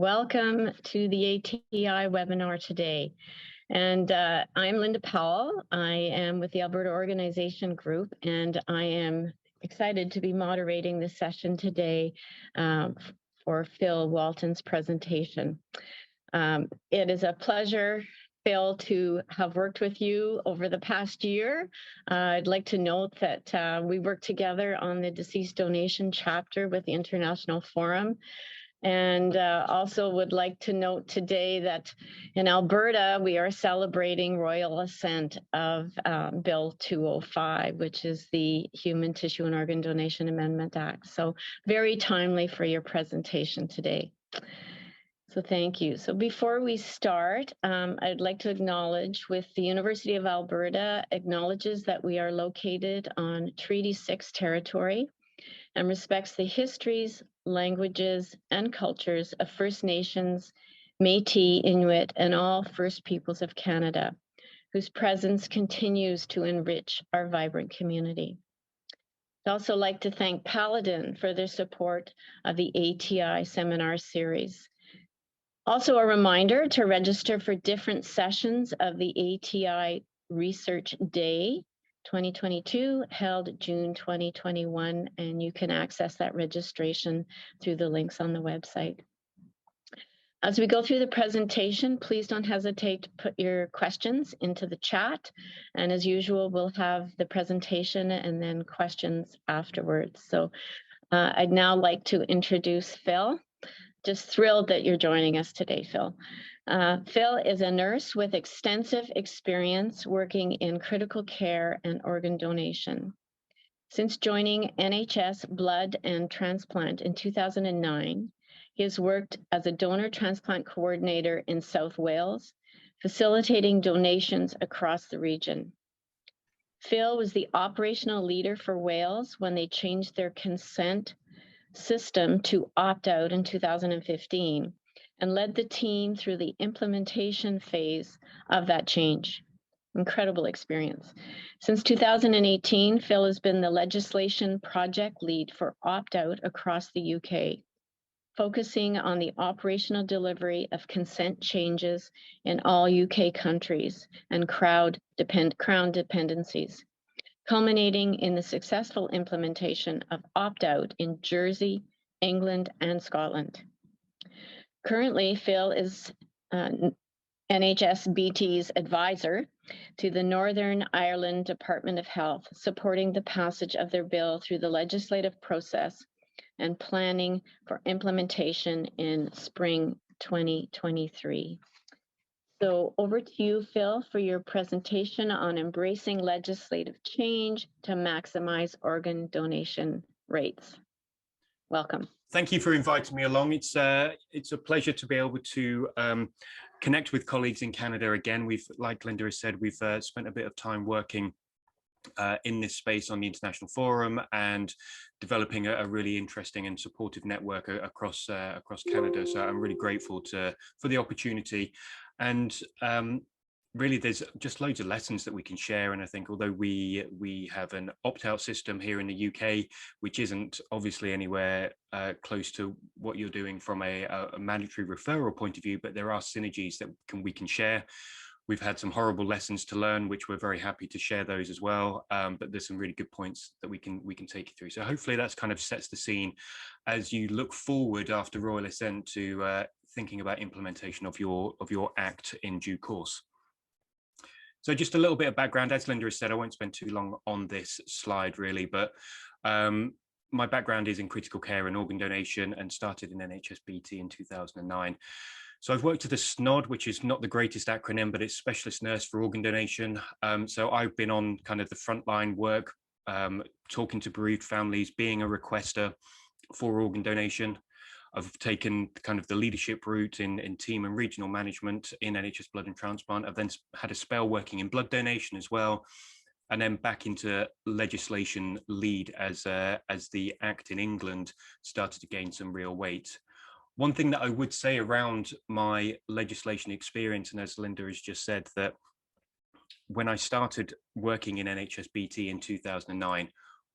Welcome to the ATI webinar today. And I'm Linda Powell. I am with the Alberta Organization Group, and I am excited to be moderating this session today for Phil Walton's presentation. It is a pleasure, Phil, to have worked with you over the past year. I'd like to note that we worked together on the deceased donation chapter with the International Forum. And also would like to note today that in Alberta, we are celebrating royal assent of Bill 205, which is the Human Tissue and Organ Donation Amendment Act. So very timely for your presentation today. So thank you. So before we start, I'd like to acknowledge with the University of Alberta acknowledges that we are located on Treaty 6 territory and respects the histories, languages, and cultures of First Nations, Métis, Inuit, and all First Peoples of Canada, whose presence continues to enrich our vibrant community. I'd also like to thank Paladin for their support of the ATI seminar series. Also a reminder to register for different sessions of the ATI Research Day 2022, held June 2021, and you can access that registration through the links on the website. As we go through the presentation, please don't hesitate to put your questions into the chat. And as usual, we'll have the presentation and then questions afterwards. So I'd now like to introduce Phil. Just thrilled that you're joining us today, Phil. Phil is a nurse with extensive experience working in critical care and organ donation. Since joining NHS Blood and Transplant in 2009, he has worked as a donor transplant coordinator in South Wales, facilitating donations across the region. Phil was the operational leader for Wales when they changed their consent system to opt-out in 2015 and led the team through the implementation phase of that change. Incredible experience. Since 2018, Phil has been the legislation project lead for opt-out across the UK, focusing on the operational delivery of consent changes in all UK countries and crown dependencies, culminating in the successful implementation of opt-out in Jersey, England, and Scotland. Currently, Phil is NHS BT's advisor to the Northern Ireland Department of Health, supporting the passage of their bill through the legislative process and planning for implementation in spring 2023. So over to you, Phil, for your presentation on embracing legislative change to maximize organ donation rates. Welcome. Thank you for inviting me along. It's a pleasure to be able to connect with colleagues in Canada again. Like Linda has said, we've spent a bit of time working in this space on the International Forum and developing a really interesting and supportive network across Canada. So I'm really grateful for the opportunity. And really, there's just loads of lessons that we can share. And I think although we have an opt-out system here in the UK, which isn't obviously anywhere close to what you're doing from a mandatory referral point of view, but there are synergies that we can share. We've had some horrible lessons to learn, which we're very happy to share those as well. But there's some really good points that we can take you through. So hopefully that's kind of sets the scene as you look forward after royal assent to thinking about implementation of your act in due course. So just a little bit of background. As Linda has said, I won't spend too long on this slide really, but my background is in critical care and organ donation and started in NHS BT in 2009. So I've worked at the SNOD, which is not the greatest acronym, but it's Specialist Nurse for Organ Donation. So I've been on kind of the frontline work, talking to bereaved families, being a requester for organ donation. I've taken kind of the leadership route in team and regional management in NHS Blood and Transplant. I've then had a spell working in blood donation as well, and then back into legislation lead as the Act in England started to gain some real weight. One thing that I would say around my legislation experience, and as Linda has just said, that when I started working in NHS BT in 2009,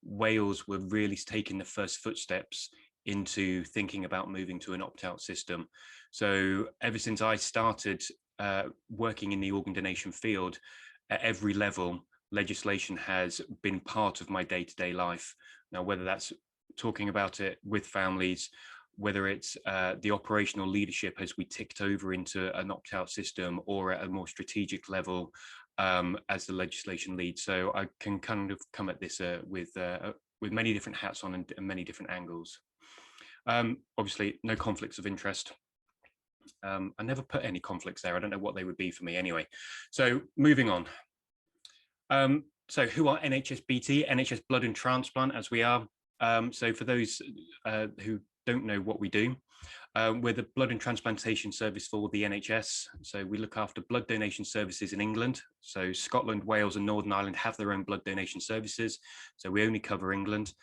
Wales were really taking the first footsteps into thinking about moving to an opt-out system. So ever since I started working in the organ donation field, at every level, legislation has been part of my day-to-day life. Now, whether that's talking about it with families, whether it's the operational leadership as we ticked over into an opt-out system, or at a more strategic level as the legislation leads. So I can kind of come at this with many different hats on and many different angles. Obviously, no conflicts of interest. I never put any conflicts there. I don't know what they would be for me anyway. So moving on. So who are NHS-BT? NHS Blood and Transplant, as we are. So for those who don't know what we do, we're the blood and transplantation service for the NHS. So we look after blood donation services in England. So Scotland, Wales and Northern Ireland have their own blood donation services. So we only cover England.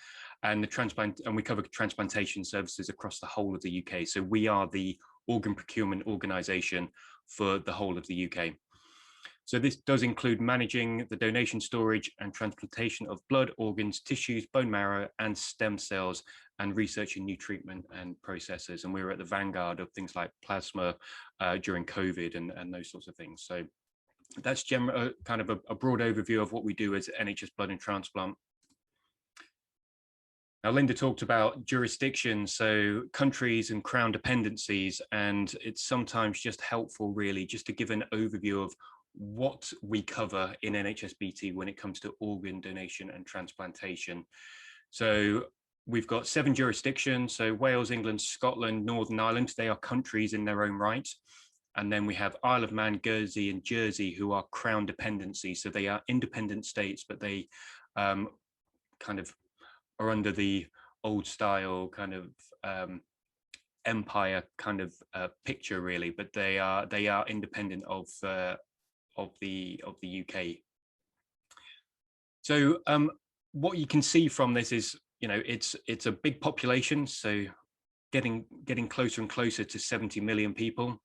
And we cover transplantation services across the whole of the UK. So we are the organ procurement organisation for the whole of the UK. So this does include managing the donation, storage and transplantation of blood, organs, tissues, bone marrow and stem cells, and researching new treatment and processes. And we were at the vanguard of things like plasma during COVID and those sorts of things. So that's kind of a broad overview of what we do as NHS Blood and Transplant. Now, Linda talked about jurisdictions, so countries and crown dependencies, and it's sometimes just helpful really just to give an overview of what we cover in NHS-BT when it comes to organ donation and transplantation. So we've got 7 jurisdictions, so Wales, England, Scotland, Northern Ireland, they are countries in their own right. And then we have Isle of Man, Guernsey and Jersey, who are crown dependencies. So they are independent states, but they kind of are under the old style kind of empire kind of picture really, but they are independent of the UK. So what you can see from this is, you know, it's a big population, so getting closer and closer to 70 million people.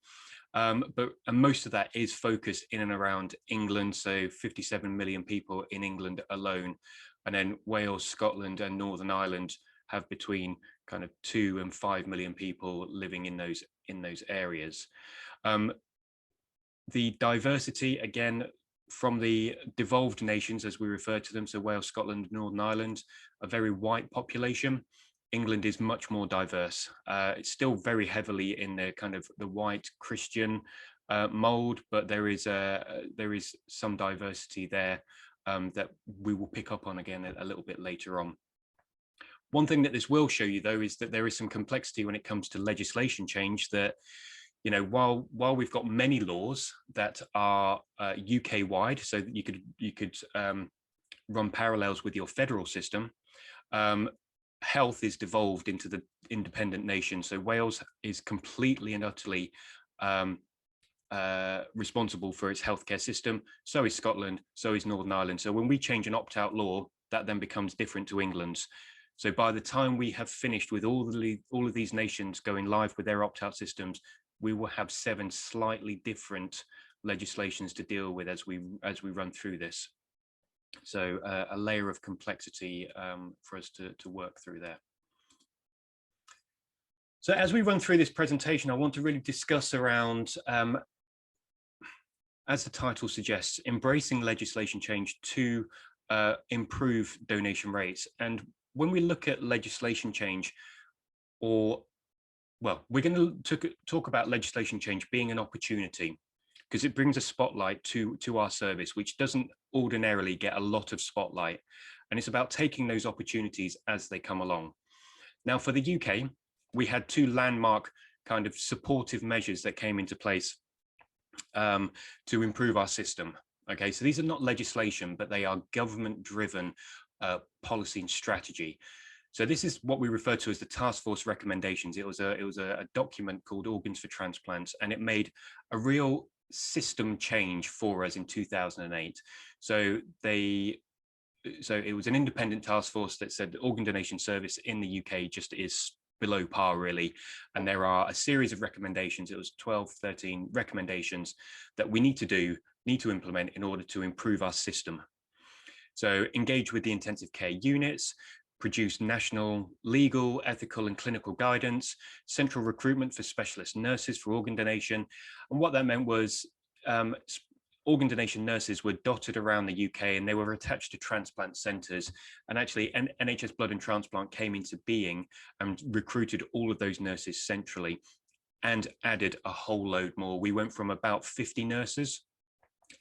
But most of that is focused in and around England, so 57 million people in England alone. And then Wales, Scotland and Northern Ireland have between kind of 2 and 5 million people living in those areas. The diversity, again, from the devolved nations, as we refer to them, so Wales, Scotland, Northern Ireland, a very white population. England is much more diverse. It's still very heavily in the kind of the white Christian mold, but there is some diversity there that we will pick up on again a little bit later on. One thing that this will show you, though, is that there is some complexity when it comes to legislation change. That, you know, while we've got many laws that are UK wide, so that you could run parallels with your federal system, health is devolved into the independent nation. So Wales is completely and utterly responsible for its healthcare system. So is Scotland, so is Northern Ireland. So when we change an opt-out law, that then becomes different to England's. So by the time we have finished with all of these nations going live with their opt-out systems, we will have 7 slightly different legislations to deal with as we run through this. So a layer of complexity for us to work through there. So as we run through this presentation, I want to really discuss around, as the title suggests, embracing legislation change to improve donation rates. And when we look at legislation change, we're going to talk about legislation change being an opportunity, because it brings a spotlight to our service, which doesn't ordinarily get a lot of spotlight. And it's about taking those opportunities as they come along. Now, for the UK, we had 2 landmark kind of supportive measures that came into place to improve our system. Okay, so these are not legislation, but they are government-driven policy and strategy. So this is what we refer to as the task force recommendations. It was a document called Organs for Transplants, and it made a real system change for us in 2008. So it was an independent task force that said the organ donation service in the UK just is below par, really. And there are a series of recommendations. It was 12, 13 recommendations that we need to implement in order to improve our system. So engage with the intensive care units, produced national legal, ethical and clinical guidance, central recruitment for specialist nurses for organ donation. And what that meant was organ donation nurses were dotted around the UK and they were attached to transplant centres. And actually NHS Blood and Transplant came into being and recruited all of those nurses centrally and added a whole load more. We went from about 50 nurses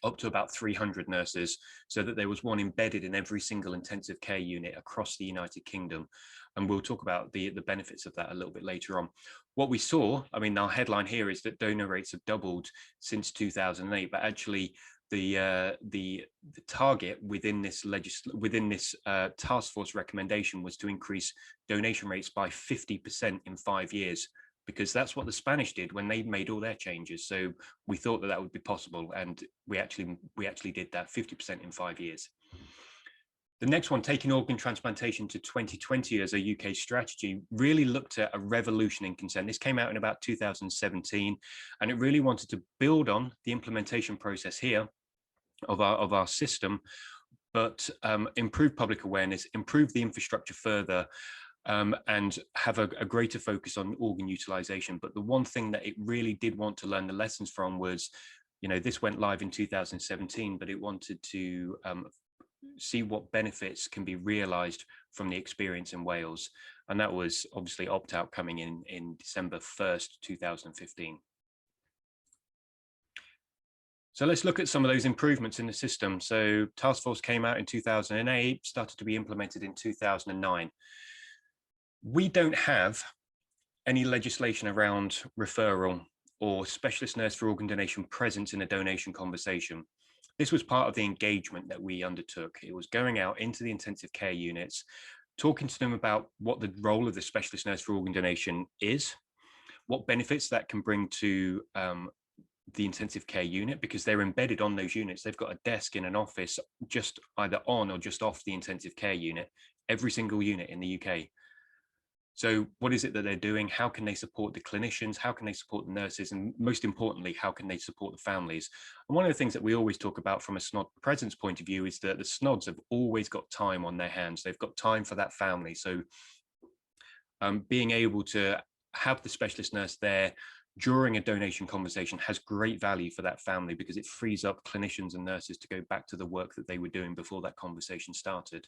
up to about 300 nurses, so that there was one embedded in every single intensive care unit across the United Kingdom. And we'll talk about the benefits of that a little bit later on. What we saw, I mean, our headline here is that donor rates have doubled since 2008, but actually the target within this task force recommendation was to increase donation rates by 50% in 5 years, because that's what the Spanish did when they made all their changes. So we thought that that would be possible, and we actually did that 50% in 5 years. The next one, taking organ transplantation to 2020 as a UK strategy, really looked at a revolution in consent. This came out in about 2017, and it really wanted to build on the implementation process here of our system, but improve public awareness, improve the infrastructure further, and have a greater focus on organ utilization. But the one thing that it really did want to learn the lessons from was, you know, this went live in 2017, but it wanted to see what benefits can be realized from the experience in Wales. And that was obviously opt-out coming in December 1st, 2015. So let's look at some of those improvements in the system. So task force came out in 2008, started to be implemented in 2009. We don't have any legislation around referral or specialist nurse for organ donation presence in a donation conversation. This was part of the engagement that we undertook. It was going out into the intensive care units, talking to them about what the role of the specialist nurse for organ donation is, what benefits that can bring to the intensive care unit, because they're embedded on those units. They've got a desk in an office just either on or just off the intensive care unit, every single unit in the UK. So what is it that they're doing? How can they support the clinicians? How can they support the nurses? And most importantly, how can they support the families? And one of the things that we always talk about from a SNOD presence point of view is that the SNODs have always got time on their hands. They've got time for that family. So being able to have the specialist nurse there during a donation conversation has great value for that family, because it frees up clinicians and nurses to go back to the work that they were doing before that conversation started.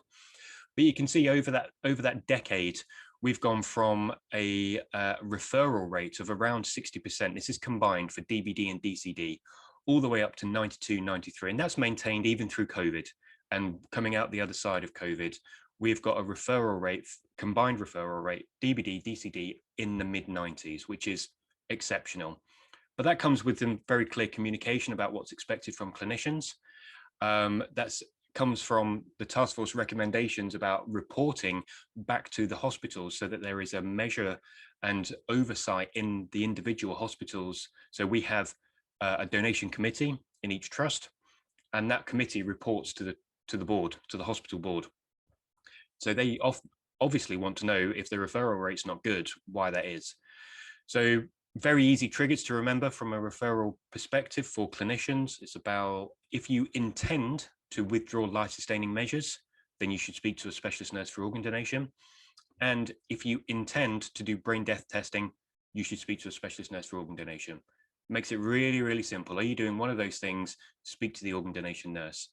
But you can see over that decade, we've gone from a referral rate of around 60%. This is combined for DBD and DCD, all the way up to 92, 93. And that's maintained even through COVID. And coming out the other side of COVID, we've got a referral rate, combined referral rate, DBD, DCD in the mid-90s, which is exceptional. But that comes with some very clear communication about what's expected from clinicians. That's comes from the task force recommendations about reporting back to the hospitals, so that there is a measure and oversight in the individual hospitals. So we have a donation committee in each trust, and that committee reports to the board, to the hospital board. So they obviously want to know if the referral rate's not good, why that is. So very easy triggers to remember from a referral perspective for clinicians. It's about, if you intend to withdraw life-sustaining measures, then you should speak to a specialist nurse for organ donation. And if you intend to do brain death testing, you should speak to a specialist nurse for organ donation. Makes it really, really simple. Are you doing one of those things? Speak to the organ donation nurse.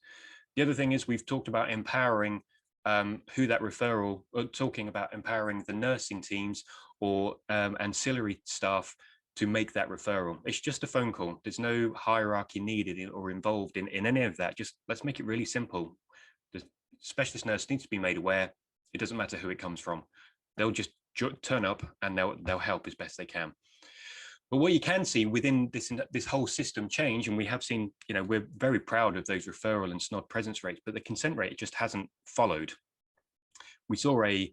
The other thing is, we've talked about empowering who that referral, or talking about empowering the nursing teams or ancillary staff to make that referral. It's just a phone call. There's no hierarchy needed or involved in any of that. Just let's make it really simple. The specialist nurse needs to be made aware. It doesn't matter who it comes from. They'll just turn up and they'll help as best they can. But what you can see within this whole system change, and we have seen, you know, we're very proud of those referral and SNOD presence rates, but the consent rate just hasn't followed. We saw a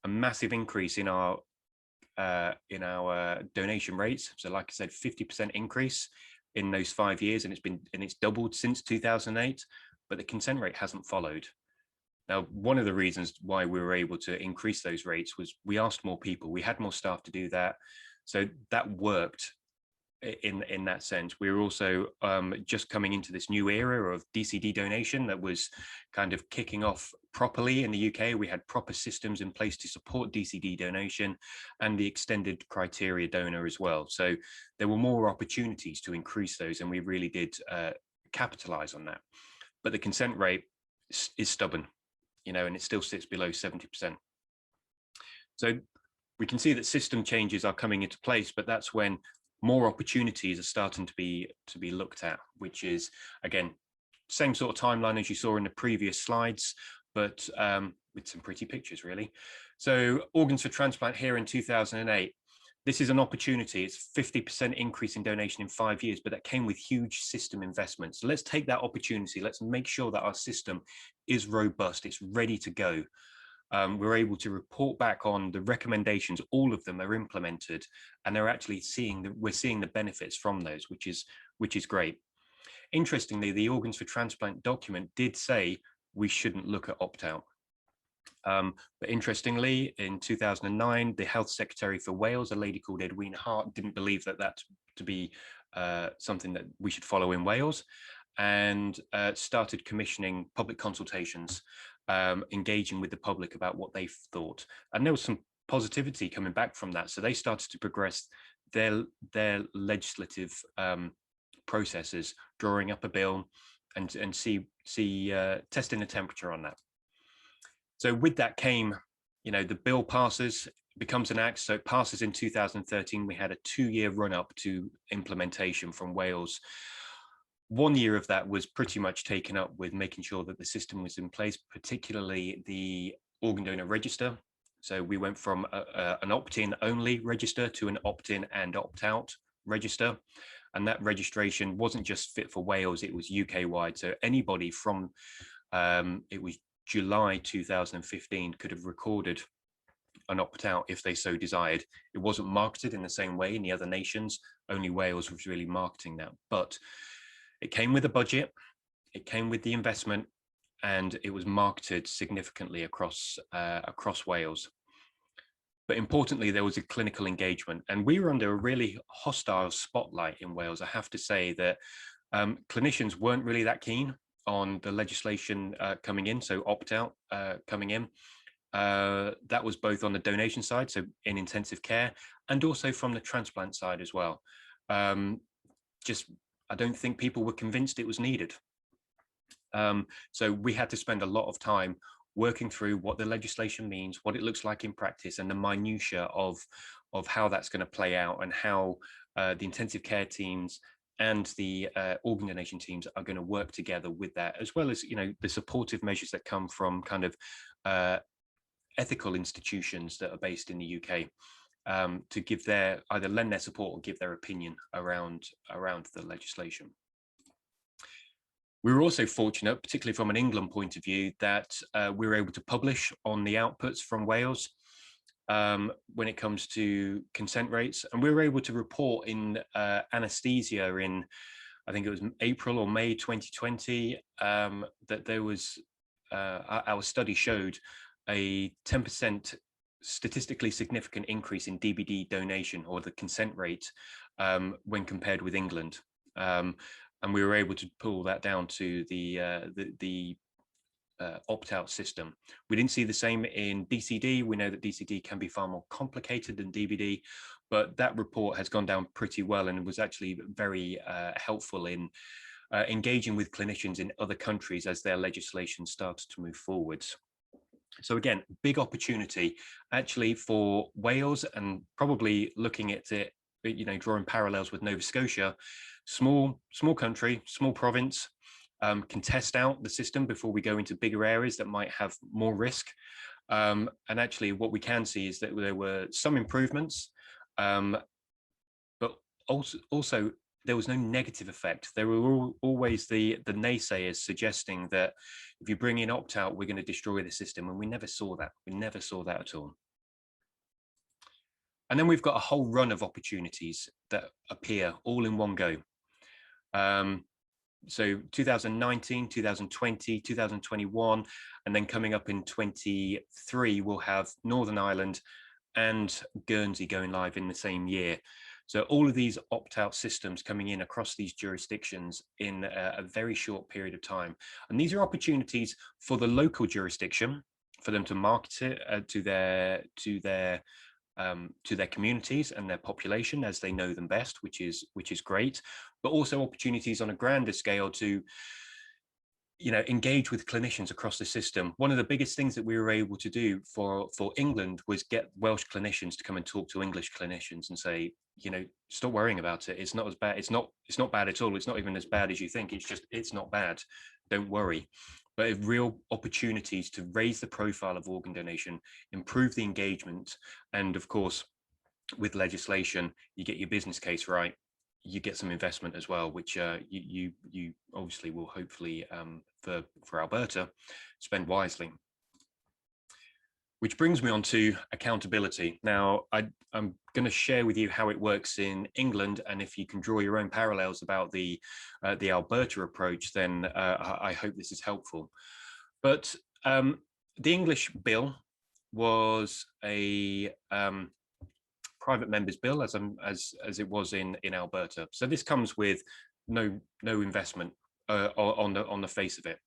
massive increase in our donation rates. So like I said, 50% increase in those 5 years, and it's doubled since 2008, but the consent rate hasn't followed. Now, one of the reasons why we were able to increase those rates was we asked more people, we had more staff to do that. So that worked. in that sense. We were also just coming into this new era of DCD donation that was kind of kicking off properly in the UK. We had proper systems in place to support DCD donation and the extended criteria donor as well. So there were more opportunities to increase those, and we really did capitalize on that. But the consent rate is stubborn, you know, and it still sits below 70%. So we can see that system changes are coming into place, but that's when more opportunities are starting to be looked at, which is, again, same sort of timeline as you saw in the previous slides, but with some pretty pictures, really. So organs for transplant here in 2008. This is an opportunity. It's 50% increase in donation in 5 years, but that came with huge system investments. So let's take that opportunity. Let's make sure that our system is robust. It's ready to go. We're able to report back on the recommendations. All of them are implemented, and they're actually we're seeing the benefits from those, which is great. Interestingly, the organs for transplant document did say we shouldn't look at opt-out. But interestingly, in 2009, the Health Secretary for Wales, a lady called Edwina Hart, didn't believe that to be something that we should follow in Wales, and started commissioning public consultations, engaging with the public about what they thought. And there was some positivity coming back from that. So they started to progress their legislative processes, drawing up a bill and testing the temperature on that. So with that came, you know, the bill passes, becomes an act. So it passes in 2013. We had a 2-year run up to implementation from Wales. 1 year of that was pretty much taken up with making sure that the system was in place, particularly the organ donor register. So we went from an opt-in only register to an opt-in and opt-out register. And that registration wasn't just fit for Wales, it was UK wide. So anybody from, it was July 2015 could have recorded an opt-out if they so desired. It wasn't marketed in the same way in the other nations, only Wales was really marketing that. But it came with a budget, it came with the investment, and it was marketed significantly across Wales. But importantly, there was a clinical engagement, and we were under a really hostile spotlight in Wales. I have to say that clinicians weren't really that keen on the legislation coming in, so opt-out coming in. That was both on the donation side, so in intensive care, and also from the transplant side as well. I don't think people were convinced it was needed. So we had to spend a lot of time working through what the legislation means, what it looks like in practice, and the minutiae of how that's going to play out, and how the intensive care teams and the organ donation teams are going to work together with that, as well as, you know, the supportive measures that come from kind of ethical institutions that are based in the UK, to give either lend their support or give their opinion around the legislation. We were also fortunate, particularly from an England point of view, that we were able to publish on the outputs from Wales when it comes to consent rates. And we were able to report in anaesthesia in, I think it was April or May 2020, that there was, our study showed a 10% statistically significant increase in DBD donation, or the consent rate, when compared with England. And we were able to pull that down to the opt-out system. We didn't see the same in DCD. We know that DCD can be far more complicated than DBD, but that report has gone down pretty well and was actually very helpful in engaging with clinicians in other countries as their legislation started to move forwards. So again, big opportunity actually for Wales, and probably looking at it, you know, drawing parallels with Nova Scotia. Small country, small province, can test out the system before we go into bigger areas that might have more risk. And actually what we can see is that there were some improvements, but also there was no negative effect. There were always the naysayers suggesting that if you bring in opt-out, we're going to destroy the system. And we never saw that. We never saw that at all. And then we've got a whole run of opportunities that appear all in one go. So 2019, 2020, 2021, and then coming up in 23, we'll have Northern Ireland and Guernsey going live in the same year. So all of these opt-out systems coming in across these jurisdictions in a very short period of time. And these are opportunities for the local jurisdiction, for them to market it to their communities and their population as they know them best, which is great, but also opportunities on a grander scale to engage with clinicians across the system. One of the biggest things that we were able to do for England was get Welsh clinicians to come and talk to English clinicians and say, stop worrying about it. It's not as bad. It's not bad at all. It's not even as bad as you think. It's not bad. Don't worry. But real opportunities to raise the profile of organ donation, improve the engagement, and of course, with legislation, you get your business case right, you get some investment as well, which you obviously will hopefully for Alberta spend wisely. Which brings me on to accountability. Now, I'm going to share with you how it works in England, and if you can draw your own parallels about the Alberta approach, then I hope this is helpful. But the English bill was a private member's bill, as it was in Alberta. So this comes with no investment on the face of it.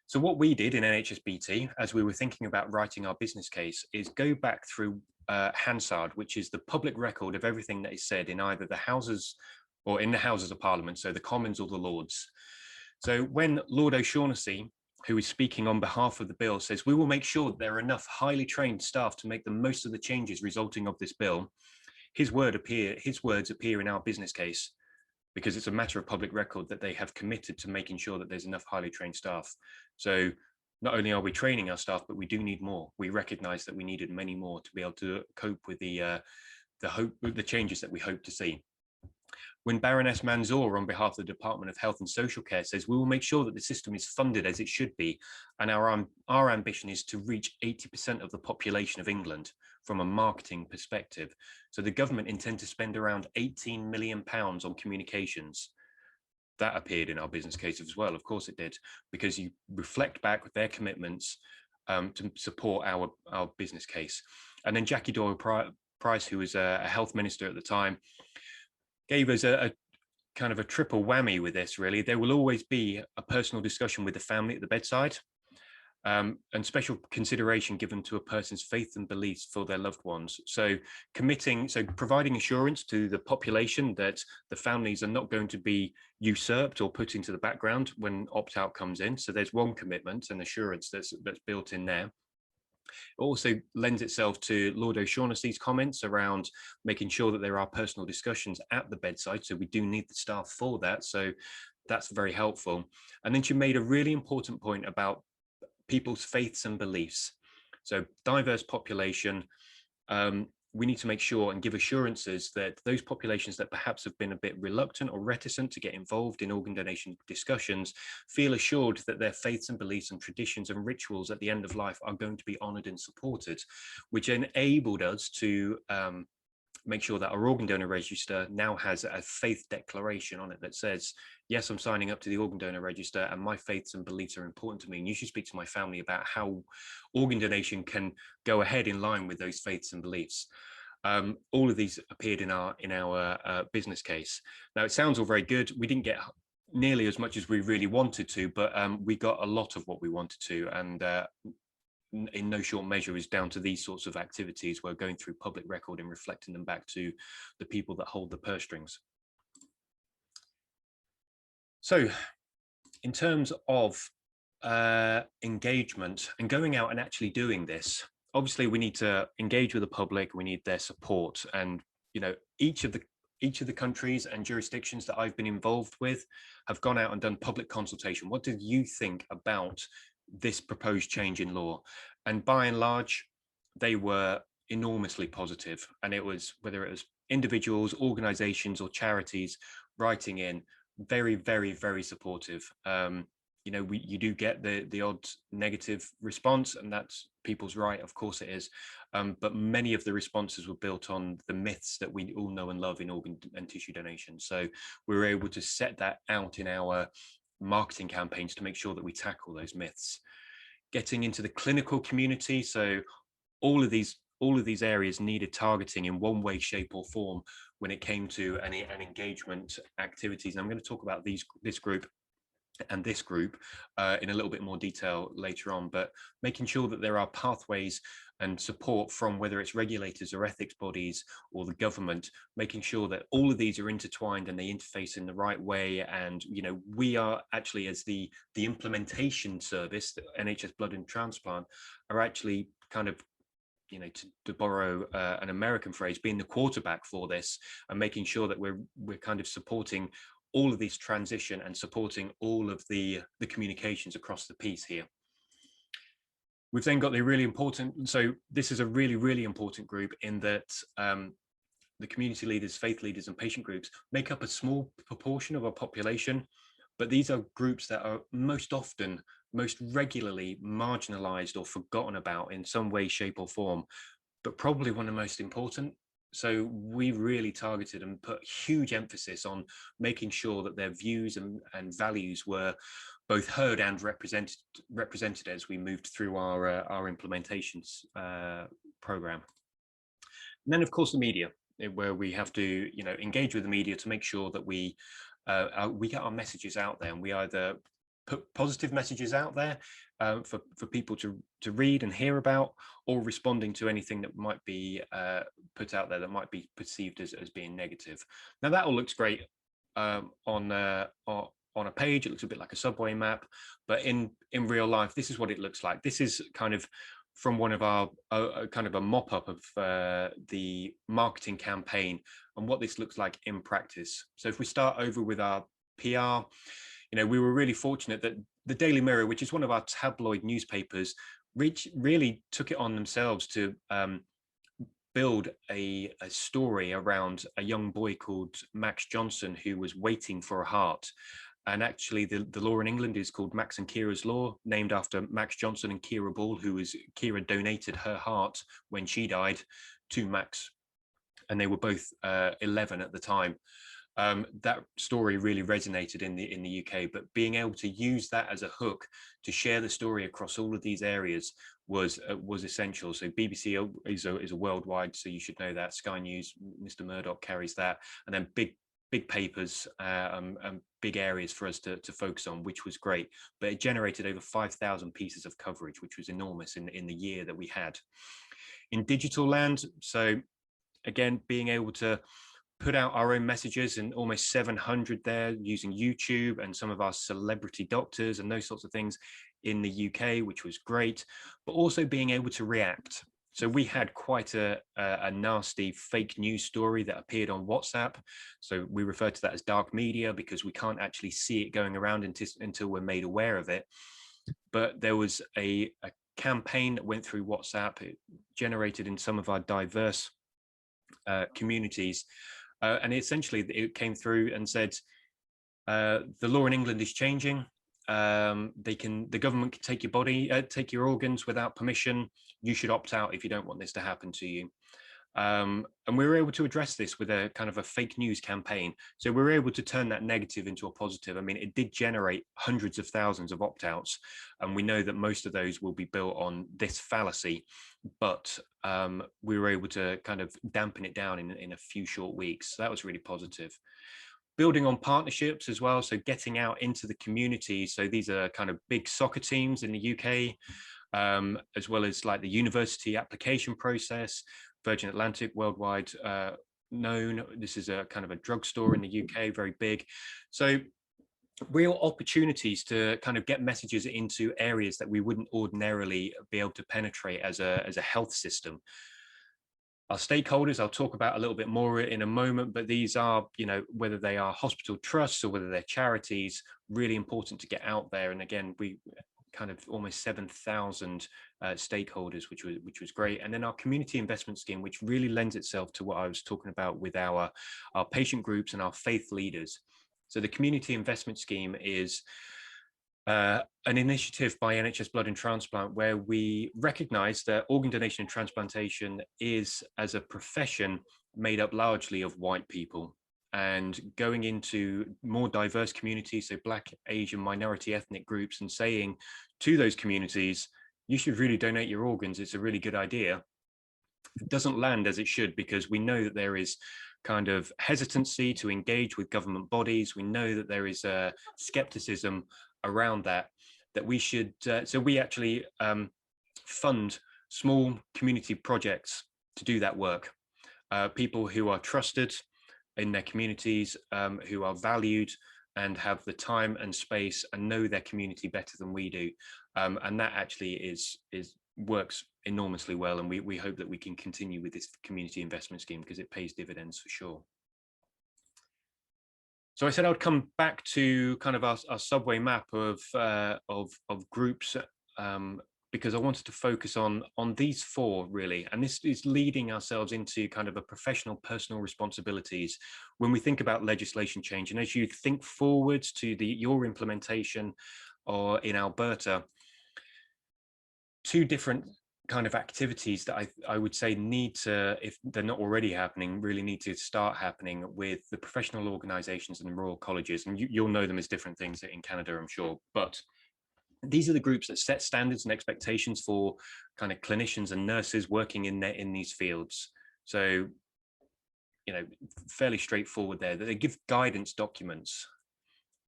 So what we did in NHSBT, as we were thinking about writing our business case, is go back through Hansard, which is the public record of everything that is said in either the Houses or in the Houses of Parliament, so the Commons or the Lords. So when Lord O'Shaughnessy, who is speaking on behalf of the bill, says, we will make sure that there are enough highly trained staff to make the most of the changes resulting of this bill, his words appear in our business case, because it's a matter of public record that they have committed to making sure that there's enough highly trained staff. So not only are we training our staff, but we do need more. We recognize that we needed many more to be able to cope with the changes that we hope to see. When Baroness Manzour, on behalf of the Department of Health and Social Care, says, we will make sure that the system is funded as it should be, and our ambition is to reach 80% of the population of England from a marketing perspective. So the government intend to spend around £18 million on communications. That appeared in our business case as well. Of course it did, because you reflect back with their commitments to support our business case. And then Jackie Doyle-Price, who was a health minister at the time, gave us a kind of a triple whammy with this, really. There will always be a personal discussion with the family at the bedside, and special consideration given to a person's faith and beliefs for their loved ones. So providing assurance to the population that the families are not going to be usurped or put into the background when opt-out comes in. So there's one commitment and assurance that's built in there. It also lends itself to Lord O'Shaughnessy's comments around making sure that there are personal discussions at the bedside. So we do need the staff for that. So that's very helpful. And then she made a really important point about people's faiths and beliefs. So diverse population, we need to make sure and give assurances that those populations that perhaps have been a bit reluctant or reticent to get involved in organ donation discussions feel assured that their faiths and beliefs and traditions and rituals at the end of life are going to be honoured and supported, which enabled us to make sure that our organ donor register now has a faith declaration on it that says, yes, I'm signing up to the organ donor register and my faiths and beliefs are important to me. And you should speak to my family about how organ donation can go ahead in line with those faiths and beliefs. All of these appeared in our business case. Now, it sounds all very good. We didn't get nearly as much as we really wanted to, but we got a lot of what we wanted to. And in no short measure is down to these sorts of activities. We're going through public record and reflecting them back to the people that hold the purse strings. So in terms of engagement and going out and actually doing this, obviously we need to engage with the public, we need their support. And each of the countries and jurisdictions that I've been involved with have gone out and done public consultation. What did you think about this proposed change in law? And by and large, they were enormously positive. And it was, whether it was individuals, organizations or charities writing in, very, very, very supportive. You do get the odd negative response, and that's people's right, of course it is. But many of the responses were built on the myths that we all know and love in organ and tissue donation. So we were able to set that out in our marketing campaigns to make sure that we tackle those myths. Getting into the clinical community, so all of these areas needed targeting in one way, shape or form. when it came to any engagement activities. And I'm going to talk about this group and this group in a little bit more detail later on, but making sure that there are pathways and support from whether it's regulators or ethics bodies or the government, making sure that all of these are intertwined and they interface in the right way. And, you know, we are actually, as the implementation service, the NHS Blood and Transplant, are actually kind of, you know, to borrow an American phrase, being the quarterback for this and making sure that we're kind of supporting all of this transition and supporting all of the communications across the piece here. We've then got the really important, so this is a really, really important group in that the community leaders, faith leaders and patient groups make up a small proportion of our population, but these are groups that are most often, most regularly marginalized or forgotten about in some way, shape or form, but probably one of the most important. So we really targeted and put huge emphasis on making sure that their views and values were both heard and represented as we moved through our implementations program. And then, of course, the media, where we have to, you know, engage with the media to make sure that we get our messages out there, and we either put positive messages out there for people to read and hear about, or responding to anything that might be put out there that might be perceived as being negative. Now that all looks great on a page. It looks a bit like a subway map, but in real life, this is what it looks like. This is kind of from one of our kind of a mop-up of the marketing campaign and what this looks like in practice. So if we start over with our PR, you know, we were really fortunate that the Daily Mirror, which is one of our tabloid newspapers, really took it on themselves to build a story around a young boy called Max Johnson, who was waiting for a heart. And actually the law in England is called Max and Kira's Law, named after Max Johnson and Kira Ball, Kira donated her heart when she died to Max. And they were both 11 at the time. That story really resonated in the UK, but being able to use that as a hook to share the story across all of these areas was essential. So BBC is a worldwide, so you should know that. Sky News, Mr. Murdoch carries that, and then big papers and big areas for us to focus on, which was great. But it generated over 5,000 pieces of coverage, which was enormous in the year that we had. In digital land, so again, being able to put out our own messages, and almost 700 there using YouTube and some of our celebrity doctors and those sorts of things in the UK, which was great, but also being able to react. So we had quite a nasty fake news story that appeared on WhatsApp. So we refer to that as dark media because we can't actually see it going around until we're made aware of it. But there was a campaign that went through WhatsApp. It generated in some of our diverse communities. And essentially it came through and said, the law in England is changing. The government can take your body, take your organs without permission. You should opt out if you don't want this to happen to you. And we were able to address this with a kind of a fake news campaign. So we were able to turn that negative into a positive. I mean, it did generate hundreds of thousands of opt-outs. And we know that most of those will be built on this fallacy, but we were able to kind of dampen it down in a few short weeks. So that was really positive. Building on partnerships as well, so getting out into the community. So these are kind of big soccer teams in the UK, as well as like the university application process, Virgin Atlantic, worldwide known. This is a kind of a drugstore in the UK, very big. So real opportunities to kind of get messages into areas that we wouldn't ordinarily be able to penetrate as a health system. Our stakeholders, I'll talk about a little bit more in a moment, but these are, you know, whether they are hospital trusts or whether they're charities, really important to get out there. And again, we kind of almost 7,000 stakeholders, which was great. And then our community investment scheme, which really lends itself to what I was talking about with our patient groups and our faith leaders. So the community investment scheme is an initiative by NHS Blood and Transplant, where we recognise that organ donation and transplantation is, as a profession, made up largely of white people. And going into more diverse communities, so Black, Asian, minority ethnic groups, and saying to those communities, you should really donate your organs, it's a really good idea. It doesn't land as it should, because we know that there is kind of hesitancy to engage with government bodies. We know that there is a skepticism around that we should, so we actually fund small community projects to do that work. People who are trusted in their communities, who are valued and have the time and space and know their community better than we do. And that actually works enormously well. And we hope that we can continue with this community investment scheme because it pays dividends for sure. So I said I would come back to kind of our subway map of groups, because I wanted to focus on these four really, and this is leading ourselves into kind of a professional personal responsibilities when we think about legislation change. And as you think forwards to your implementation or in Alberta, two different kind of activities that I would say need to, if they're not already happening, really need to start happening with the professional organizations and the Royal Colleges. And you'll know them as different things in Canada, I'm sure, but these are the groups that set standards and expectations for kind of clinicians and nurses working in these fields. So, you know, fairly straightforward there, that they give guidance documents.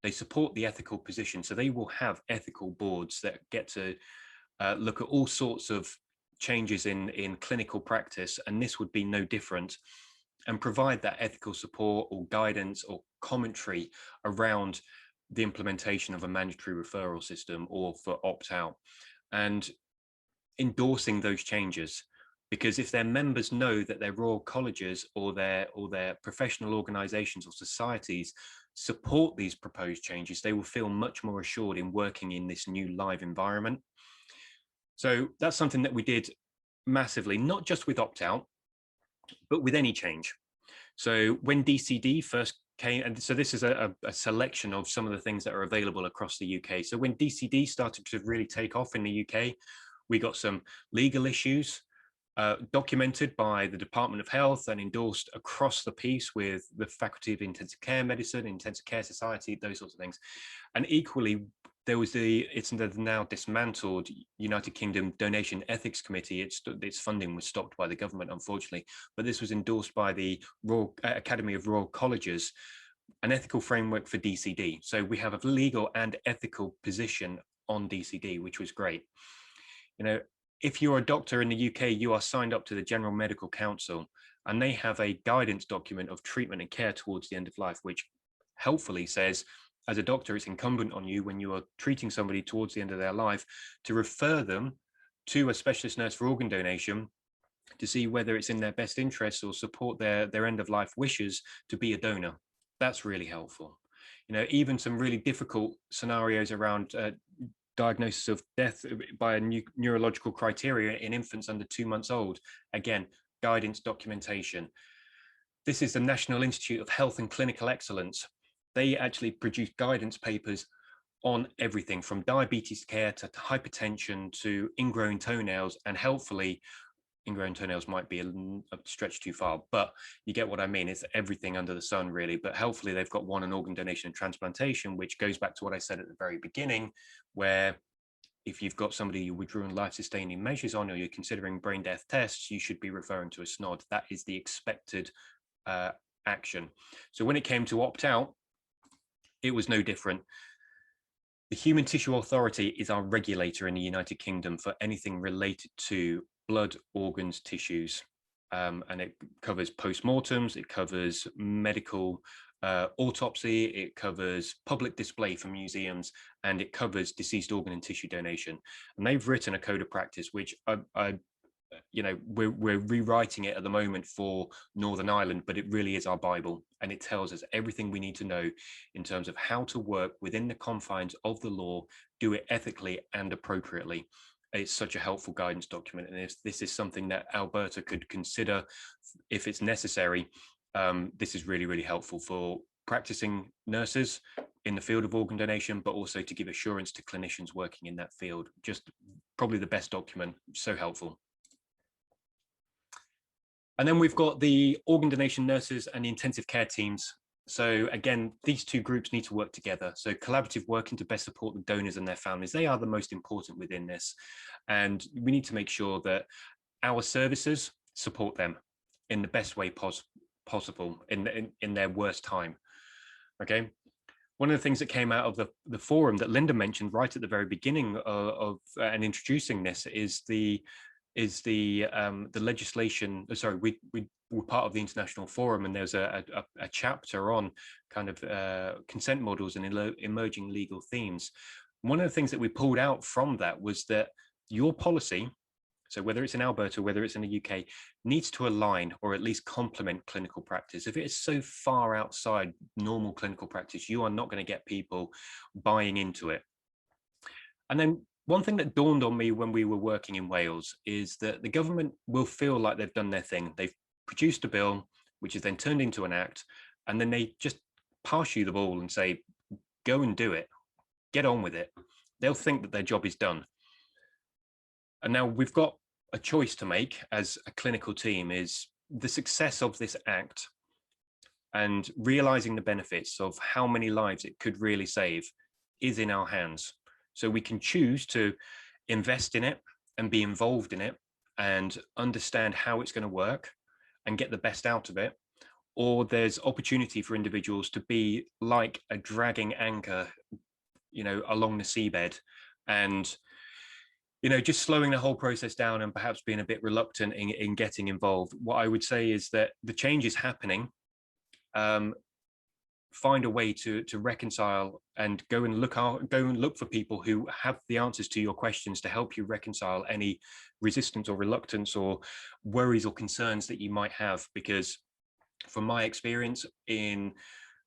They support the ethical position. So they will have ethical boards that get to look at all sorts of changes in clinical practice, and this would be no different, and provide that ethical support or guidance or commentary around the implementation of a mandatory referral system or for opt-out, and endorsing those changes. Because if their members know that their Royal Colleges or their professional organizations or societies support these proposed changes, they will feel much more assured in working in this new live environment. So that's something that we did massively, not just with opt-out, but with any change. So when DCD first came, and so this is a selection of some of the things that are available across the UK. So when DCD started to really take off in the UK, we got some legal issues documented by the Department of Health and endorsed across the piece with the Faculty of Intensive Care Medicine, Intensive Care Society, those sorts of things. And equally, there was it's the now dismantled United Kingdom Donation Ethics Committee. Its funding was stopped by the government, unfortunately, but this was endorsed by the Royal Academy of Royal Colleges, an ethical framework for DCD. So we have a legal and ethical position on DCD, which was great. You know, if you're a doctor in the UK, you are signed up to the General Medical Council, and they have a guidance document of treatment and care towards the end of life, which helpfully says, as a doctor, it's incumbent on you when you are treating somebody towards the end of their life to refer them to a specialist nurse for organ donation to see whether it's in their best interest or support their end of life wishes to be a donor. That's really helpful. You know, even some really difficult scenarios around diagnosis of death by a neurological criteria in infants under 2 months old. Again, guidance documentation. This is the National Institute of Health and Clinical Excellence. They actually produce guidance papers on everything from diabetes care to hypertension to ingrown toenails, and helpfully, ingrown toenails might be a stretch too far, but you get what I mean. It's everything under the sun, really. But helpfully, they've got one on organ donation and transplantation, which goes back to what I said at the very beginning, where if you've got somebody you're withdrawing life-sustaining measures on, or you're considering brain death tests, you should be referring to a SNOD. That is the expected action. So when it came to opt-out, it was no different. The Human Tissue Authority is our regulator in the United Kingdom for anything related to blood, organs, tissues. And it covers post-mortems, it covers medical autopsy, it covers public display for museums, and it covers deceased organ and tissue donation. And they've written a code of practice, which you know, we're rewriting it at the moment for Northern Ireland, but it really is our Bible, and it tells us everything we need to know in terms of how to work within the confines of the law, do it ethically and appropriately. It's such a helpful guidance document, and if this is something that Alberta could consider if it's necessary, this is really, really helpful for practicing nurses in the field of organ donation, but also to give assurance to clinicians working in that field. Just probably the best document, so helpful. And then we've got the organ donation nurses and the intensive care teams. So again, these two groups need to work together. So collaborative working to best support the donors and their families. They are the most important within this. And we need to make sure that our services support them in the best way possible in their worst time. Okay. One of the things that came out of the forum that Linda mentioned right at the very beginning of and introducing this is the legislation. Sorry, we were part of the international forum, and there's a chapter on kind of consent models and emerging legal themes. One of the things that we pulled out from that was that your policy, so whether it's in Alberta, whether it's in the UK, needs to align or at least complement clinical practice. If it is so far outside normal clinical practice, you are not going to get people buying into it. And then one thing that dawned on me when we were working in Wales is that the government will feel like they've done their thing. They've produced a bill, which is then turned into an act, and then they just pass you the ball and say, go and do it, get on with it. They'll think that their job is done. And now we've got a choice to make as a clinical team. Is the success of this act and realizing the benefits of how many lives it could really save is in our hands. So we can choose to invest in it and be involved in it and understand how it's going to work and get the best out of it. Or there's opportunity for individuals to be like a dragging anchor, along the seabed, and just slowing the whole process down and perhaps being a bit reluctant in getting involved. What I would say is that the change is happening. Find a way to reconcile and go and look for people who have the answers to your questions to help you reconcile any resistance or reluctance or worries or concerns that you might have. Because from my experience in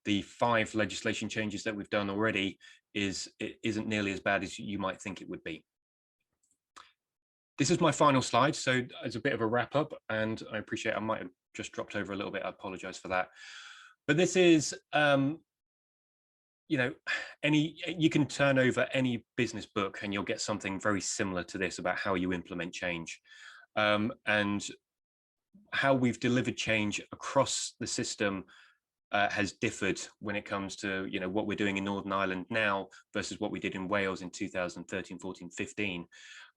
the 5 legislation changes that we've done already, it isn't nearly as bad as you might think it would be. This is my final slide, so as a bit of a wrap up, and I appreciate I might have just dropped over a little bit. I apologize for that. But this is, you can turn over any business book and you'll get something very similar to this about how you implement change, and how we've delivered change across the system has differed when it comes to what we're doing in Northern Ireland now versus what we did in Wales in 2013, 14, 15.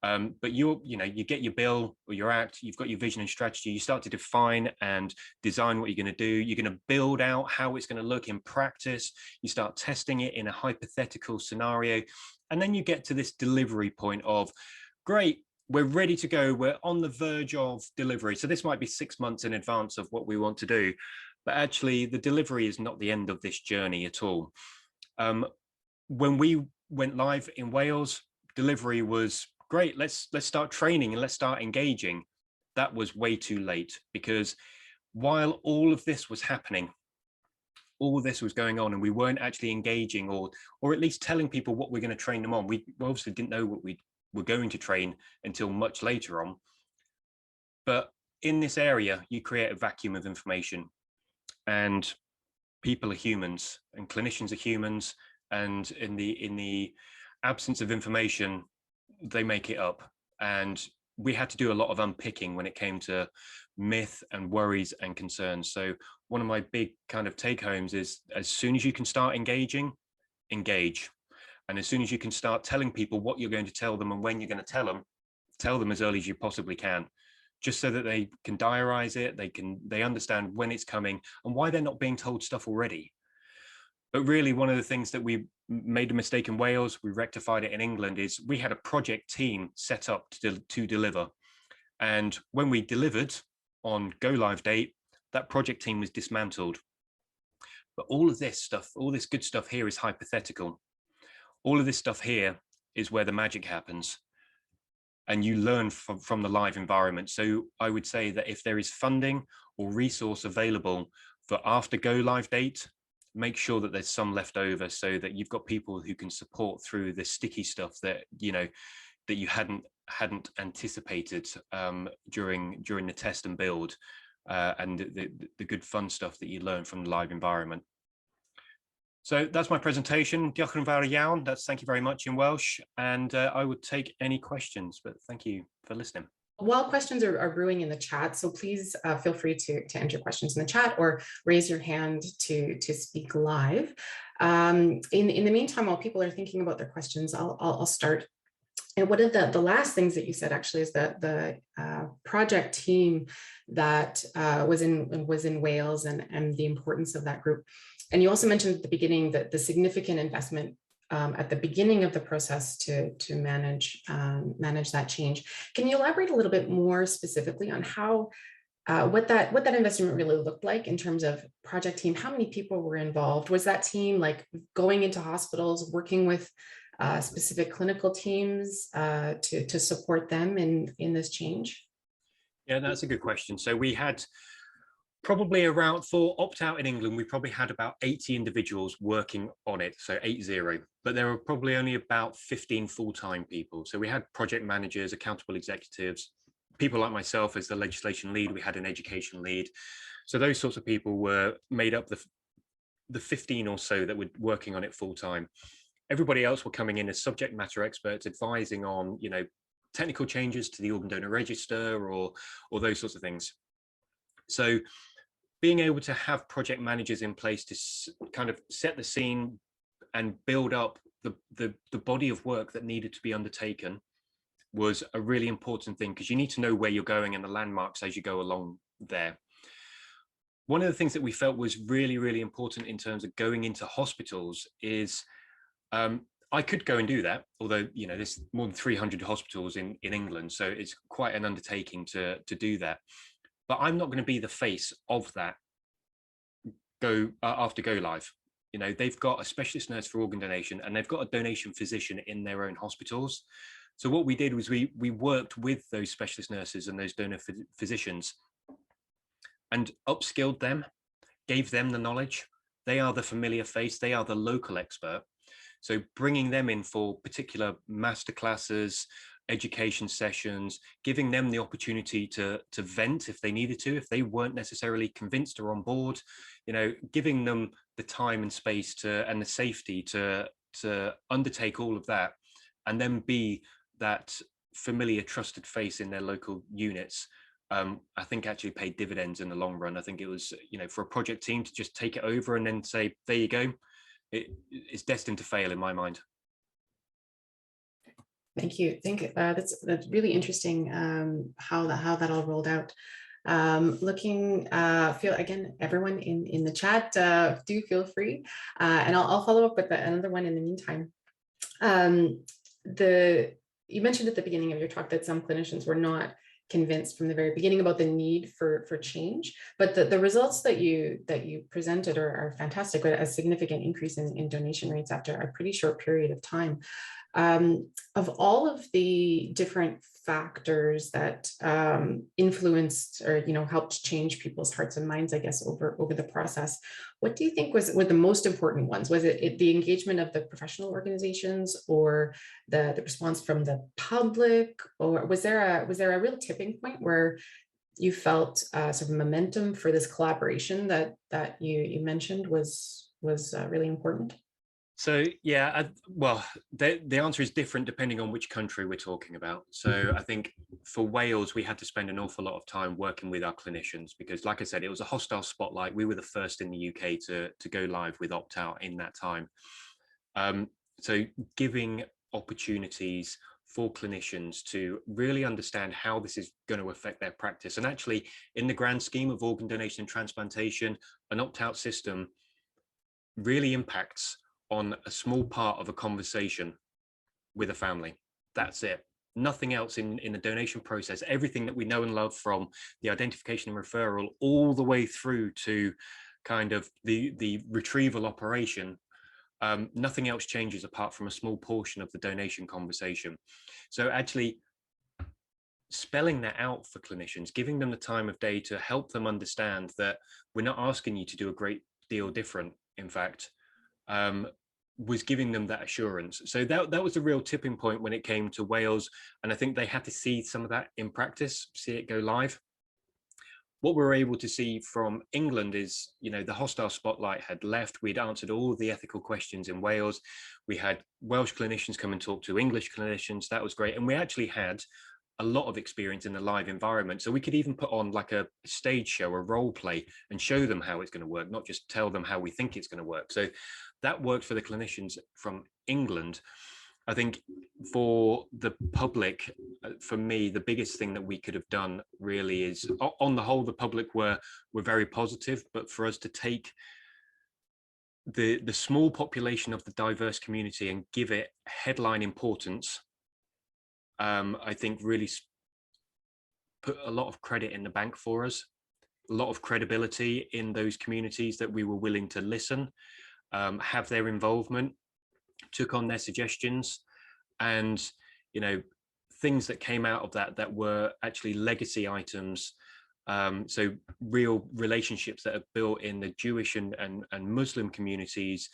But you get your bill or your act, you've got your vision and strategy, you start to define and design what you're going to do, you're going to build out how it's going to look in practice, you start testing it in a hypothetical scenario, and then you get to this delivery point of, great, we're ready to go, we're on the verge of delivery. So this might be 6 months in advance of what we want to do, but actually the delivery is not the end of this journey at all. When we went live in Wales, delivery was, great, let's start training and let's start engaging. That was way too late, because while all of this was happening, all this was going on, and we weren't actually engaging or at least telling people what we're going to train them on. We obviously didn't know what we were going to train until much later on. But in this area, you create a vacuum of information, and people are humans and clinicians are humans, and in the absence of information, they make it up. And we had to do a lot of unpicking when it came to myth and worries and concerns. So one of my big kind of take homes is, as soon as you can start engaging, engage. And as soon as you can start telling people what you're going to tell them and when you're going to tell them as early as you possibly can, just so that they can diarize it, they understand when it's coming and why they're not being told stuff already. But really, one of the things that we made a mistake in Wales, we rectified it in England, is we had a project team set up to deliver. And when we delivered on go live date, that project team was dismantled. But all of this stuff, all this good stuff here is hypothetical. All of this stuff here is where the magic happens. And you learn from the live environment. So I would say that if there is funding or resource available for after go live date, make sure that there's some left over, so that you've got people who can support through the sticky stuff that you hadn't anticipated during the test and build, and the good fun stuff that you learn from the live environment. So that's my presentation. Diolch yn fawr iawn. Thank you very much in Welsh, and I would take any questions, but thank you for listening. While questions are brewing in the chat, so please feel free to enter questions in the chat or raise your hand to speak live. In the meantime, while people are thinking about their questions, I'll start And one of the last things that you said actually is that the project team that was in Wales and the importance of that group. And you also mentioned at the beginning that the significant investment at the beginning of the process to manage that change. Can you elaborate a little bit more specifically on how what that investment really looked like in terms of project team? How many people were involved? Was that team like going into hospitals, working with specific clinical teams to support them in this change? Yeah, that's a good question. So we had probably around, for opt-out in England, we probably had about 80 individuals working on it, so 80, but there were probably only about 15 full-time people. So we had project managers, accountable executives, people like myself as the legislation lead, we had an education lead. So those sorts of people were made up the 15 or so that were working on it full-time. Everybody else were coming in as subject matter experts, advising on, you know, technical changes to the organ donor register or those sorts of things. So being able to have project managers in place to kind of set the scene and build up the body of work that needed to be undertaken was a really important thing, because you need to know where you're going and the landmarks as you go along there. One of the things that we felt was really, really important in terms of going into hospitals is I could go and do that, although, you know, there's more than 300 hospitals in England, so it's quite an undertaking to do that. But I'm not going to be the face of that after go live. You know, they've got a specialist nurse for organ donation and they've got a donation physician in their own hospitals. So what we did was we worked with those specialist nurses and those donor physicians and upskilled them, gave them the knowledge. They are the familiar face, they are the local expert. So bringing them in for particular masterclasses, education sessions, giving them the opportunity to vent if they needed to, if they weren't necessarily convinced or on board, you know, giving them the time and space and the safety to undertake all of that, and then be that familiar, trusted face in their local units. I think actually paid dividends in the long run. I think it was, you know, for a project team to just take it over and then say, there you go, it's destined to fail in my mind. Thank you. That's really interesting how that all rolled out. Feel again, everyone in the chat, do feel free, and I'll follow up with another one in the meantime. You mentioned at the beginning of your talk that some clinicians were not convinced from the very beginning about the need for change, but the results that you presented are fantastic, with a significant increase in donation rates after a pretty short period of time. Of all of the different factors that influenced or helped change people's hearts and minds, I guess, over the process, what do you think were the most important ones? Was it the engagement of the professional organizations, or the response from the public, or was there a real tipping point where you felt sort of momentum for this collaboration that you mentioned was really important? So yeah, well, the answer is different depending on which country we're talking about. So I think for Wales, we had to spend an awful lot of time working with our clinicians because, like I said, it was a hostile spotlight. We were the first in the UK to go live with opt-out in that time. So giving opportunities for clinicians to really understand how this is going to affect their practice. And actually, in the grand scheme of organ donation and transplantation, an opt-out system really impacts on a small part of a conversation with a family. That's it. Nothing else in the donation process. Everything that we know and love, from the identification and referral all the way through to kind of the retrieval operation, nothing else changes apart from a small portion of the donation conversation. So actually spelling that out for clinicians, giving them the time of day to help them understand that we're not asking you to do a great deal different. In fact, was giving them that assurance. So that was a real tipping point when it came to Wales. And I think they had to see some of that in practice, see it go live. What we were able to see from England is, the hostile spotlight had left. We'd answered all the ethical questions in Wales. We had Welsh clinicians come and talk to English clinicians. That was great. And we actually had a lot of experience in the live environment. So we could even put on like a stage show, a role play, and show them how it's going to work, not just tell them how we think it's going to work. So that worked for the clinicians from England. I think for the public, for me, the biggest thing that we could have done really is, on the whole, the public were very positive, but for us to take the small population of the diverse community and give it headline importance, I think really put a lot of credit in the bank for us, a lot of credibility in those communities that we were willing to listen, have their involvement, took on their suggestions, and things that came out of that were actually legacy items. So real relationships that are built in the Jewish and Muslim communities,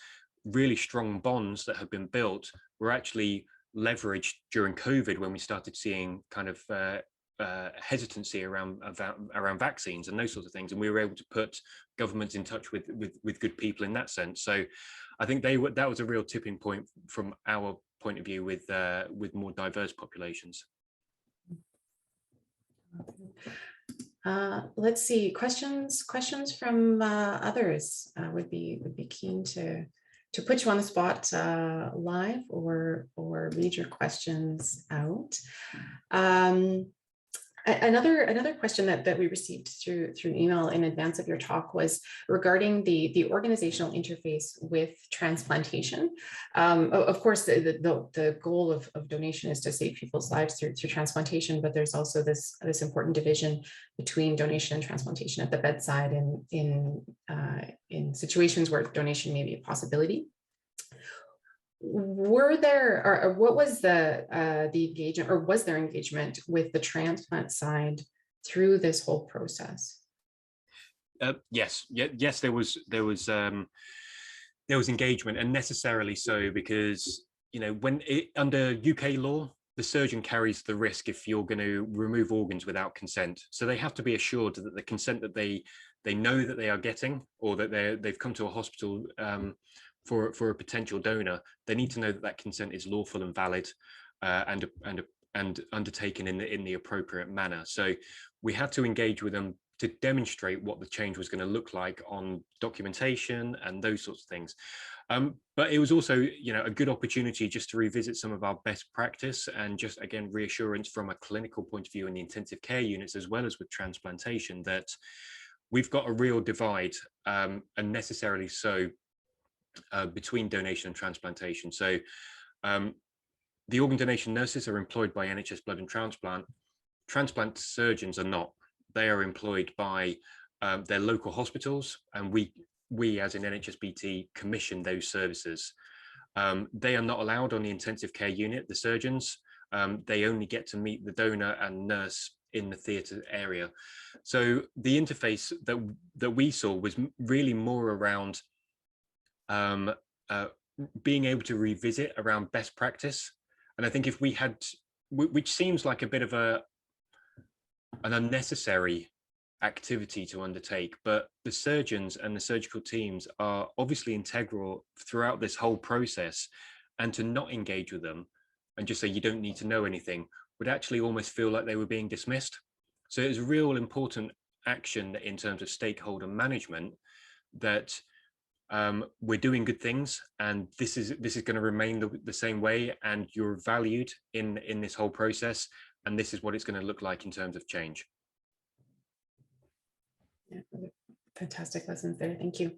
really strong bonds that have been built, were actually leveraged during COVID, when we started seeing kind of hesitancy around vaccines and those sorts of things, and we were able to put governments in touch with good people in that sense. So I think that was a real tipping point from our point of view with more diverse populations. Let's see, questions from others. Would be keen to put you on the spot live, or read your questions out. Another question that we received through email in advance of your talk was regarding the organizational interface with transplantation. Of course, the goal of donation is to save people's lives through transplantation, but there's also this important division between donation and transplantation at the bedside, in situations where donation may be a possibility. Were there, or what was the engagement, or was there engagement with the transplant side through this whole process? Yes, there was engagement, and necessarily so, because under UK law, the surgeon carries the risk if you're going to remove organs without consent. So they have to be assured that the consent that they know that they are getting, or that they've come to a hospital for a potential donor, they need to know that consent is lawful and valid, and undertaken in the appropriate manner. So we had to engage with them to demonstrate what the change was going to look like on documentation and those sorts of things. But it was also, a good opportunity just to revisit some of our best practice, and just, again, reassurance from a clinical point of view in the intensive care units, as well as with transplantation, that we've got a real divide, and necessarily so, between donation and transplantation. So the organ donation nurses are employed by NHS Blood and Transplant. Transplant surgeons are not. They are employed by their local hospitals, and we as in NHSBT commission those services. They are not allowed on the intensive care unit, the surgeons. They only get to meet the donor and nurse in the theatre area. So the interface that we saw was really more around being able to revisit around best practice. And I think if we had, which seems like a bit of an unnecessary activity to undertake, but the surgeons and the surgical teams are obviously integral throughout this whole process, and to not engage with them and just say you don't need to know anything would actually almost feel like they were being dismissed. So it's a real important action in terms of stakeholder management, that we're doing good things, and this is going to remain the same way, and you're valued in this whole process, and this is what it's going to look like in terms of change. Yeah, fantastic lessons there. Thank you.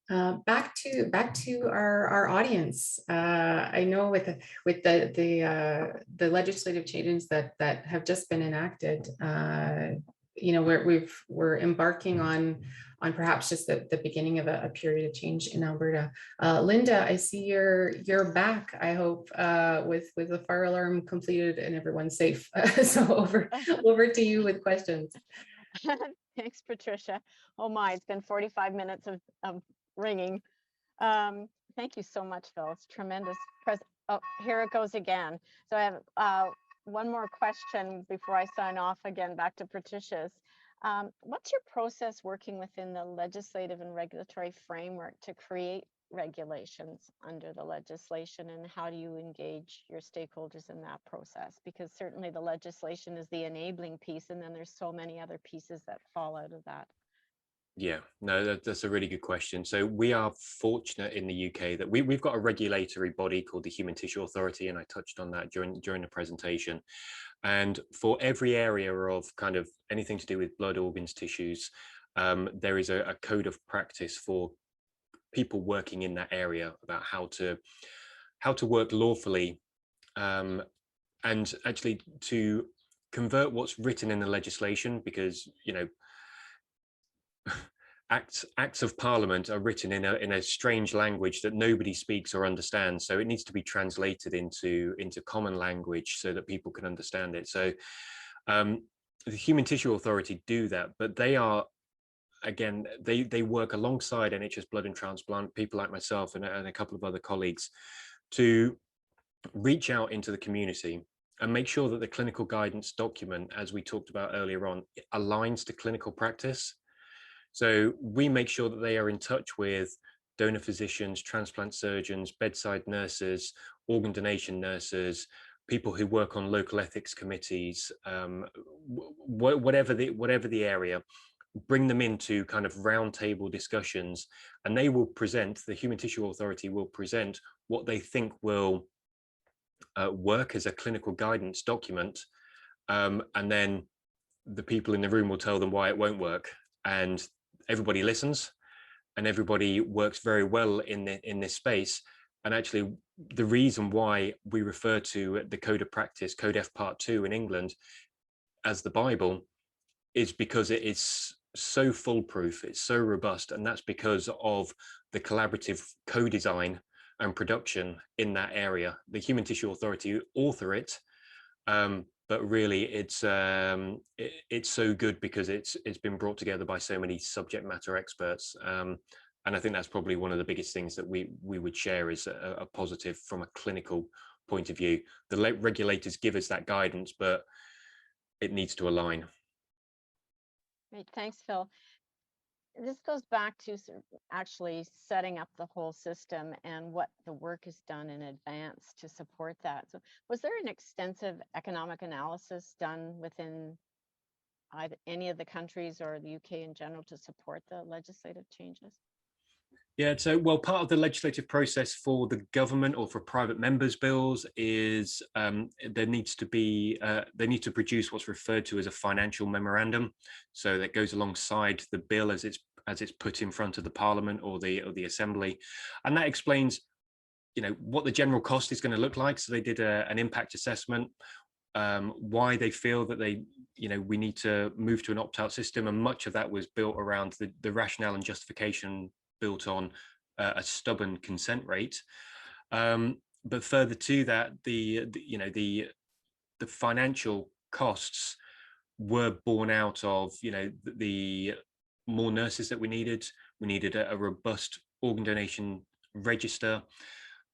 Back to our audience. I know with the legislative changes that have just been enacted, we're embarking on perhaps just the beginning of a period of change in Alberta. Linda, I see you're back, I hope, with the fire alarm completed and everyone's safe. So over to you with questions. Thanks, Patricia. Oh my, it's been 45 minutes of ringing. Thank you so much, Phil. It's tremendous. Oh, here it goes again. So I have one more question before I sign off again, back to Patricia's. What's your process working within the legislative and regulatory framework to create regulations under the legislation, and how do you engage your stakeholders in that process? Because certainly the legislation is the enabling piece, and then there's so many other pieces that fall out of that. Yeah, no, that's a really good question. So we are fortunate in the UK that we've got a regulatory body called the Human Tissue Authority, and I touched on that during the presentation. And for every area of kind of anything to do with blood, organs, tissues, there is a code of practice for people working in that area about how to work lawfully, and actually to convert what's written in the legislation, because acts of parliament are written in a strange language that nobody speaks or understands, so it needs to be translated into common language so that people can understand it. So the Human Tissue Authority do that, but they are, again, they work alongside NHS Blood and Transplant, people like myself and a couple of other colleagues, to reach out into the community and make sure that the clinical guidance document, as we talked about earlier on, aligns to clinical practice. So we make sure that they are in touch with donor physicians, transplant surgeons, bedside nurses, organ donation nurses, people who work on local ethics committees, whatever the area. Bring them into kind of roundtable discussions, and they will present, the Human Tissue Authority will present what they think will work as a clinical guidance document, and then the people in the room will tell them why it won't work, and everybody listens and everybody works very well in this space. And actually the reason why we refer to the Code of Practice, Code F Part 2 in England, as the Bible, is because it is so foolproof, it's so robust, and that's because of the collaborative co-design and production in that area. The Human Tissue Authority author it, but really it's so good because it's been brought together by so many subject matter experts, and I think that's probably one of the biggest things that we would share is a positive from a clinical point of view. The regulators give us that guidance, but it needs to align. Great, thanks, Phil. This goes back to actually setting up the whole system and what the work is done in advance to support that. So was there an extensive economic analysis done within either any of the countries or the UK in general to support the legislative changes? Yeah, so well, part of the legislative process for the government or for private members' bills is they need to produce what's referred to as a financial memorandum. So that goes alongside the bill as it's put in front of the Parliament or the Assembly, and that explains, what the general cost is going to look like. So they did an impact assessment, why they feel that we need to move to an opt-out system, and much of that was built around the rationale and justification built on a stubborn consent rate. But further to that, the financial costs were borne out of the more nurses that we needed. We needed a robust organ donation register.